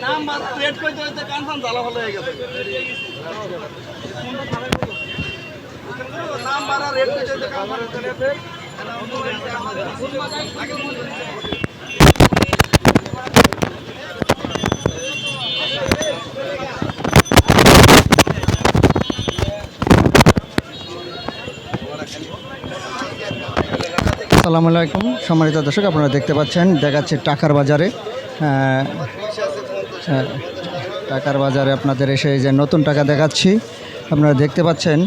Number plate করতে হইতে confirm জ্বালা ভালো হয়ে গেছে নাম্বার আর রেট করতে হইতে কানফার্ম আসসালামু আলাইকুম সম্মানিত দর্শক, আপনারা দেখতে পাচ্ছেন দেখাচ্ছে টাকার বাজারে। টাকার বাজারে আপনাদের এসে যে নতুন টাকা দেখাচ্ছি, আপনারা দেখতে পাচ্ছেন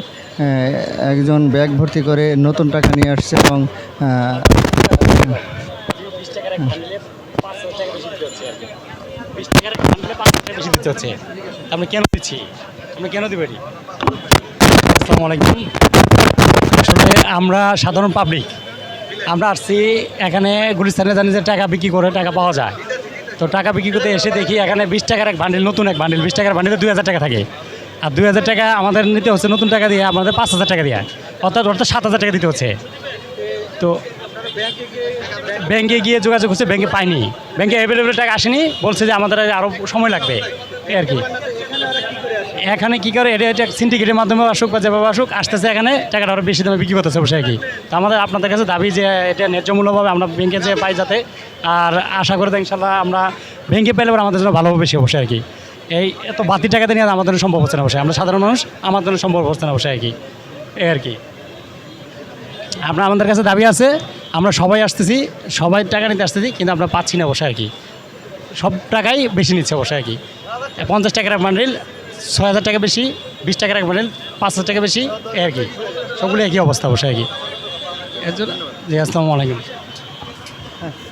একজন ব্যাগ ভর্তি করে নতুন টাকা নিয়ে আসছে এবং আমরা কেন দিচ্ছি, আমরা কেন দিবেন? আসসালামু আলাইকুম। আসলে আমরা সাধারণ পাবলিক, আমরা আসছি এখানে গুলিস্তানে জানি যে টাকা বিক্রি করে টাকা পাওয়া যায়। তো টাকা বিক্রি করতে এসে দেখি এখানে 20 টাকার এক বান্ডিল, নতুন এক বান্ডিল 20 টাকার বান্ডিলে 2000 টাকা থাকে। আর 2000 টাকা আমাদের নিতে হচ্ছে নতুন টাকা দিয়ে, আমাদের 5000 টাকা দিয়ে, অর্থাৎ 7000 টাকা দিতে হচ্ছে। তো ব্যাংকে গিয়ে যোগাযোগ হচ্ছে, ব্যাংকে পাইনি, ব্যাংকে অ্যাভেলেবেল টাকা আসেনি, বলছে যে আমাদের আরও সময় লাগবে আর কি। এখানে কী করে, এটা সিন্ডিকেটের মাধ্যমে আসুক বা যেভাবে আসুক, আসতেছে এখানে টাকাটা আরও বেশি দামে বিক্রি করতেছে বসে আর কি। তো আমাদের আপনাদের কাছে দাবি যে এটা ন্যায্য মূল্যভাবে আমরা ব্যাংকে যে পাই যাতে, আর আশা করে ইনশাল্লাহ আমরা ব্যাংকে পেলে আমাদের জন্য ভালো হবে বেশি অবশ্যই আর কি। এই এত বাতি টাকাতে নিয়ে আমাদের সম্ভব হচ্ছে না বসে, আমরা সাধারণ মানুষ, আমাদের জন্য সম্ভব হচ্ছে না বসে আর কি, এই আর কি। আমাদের কাছে দাবি আছে, আমরা সবাই আসতেছি, সবাই টাকা নিতে আসতেছি, কিন্তু আমরা পাচ্ছি না বসে আর কি। সব টাকাই বেশি নিচ্ছে বসে আর কি। 50 টাকার এক বান্ডিল 6000 টাকা বেশি, 20 টাকার এক বান্ডিল 5000 টাকা বেশি, এই আর কি। সবগুলো একই অবস্থা বসে আর কি। এর জন্য জি, আসসালামু আলাইকুম।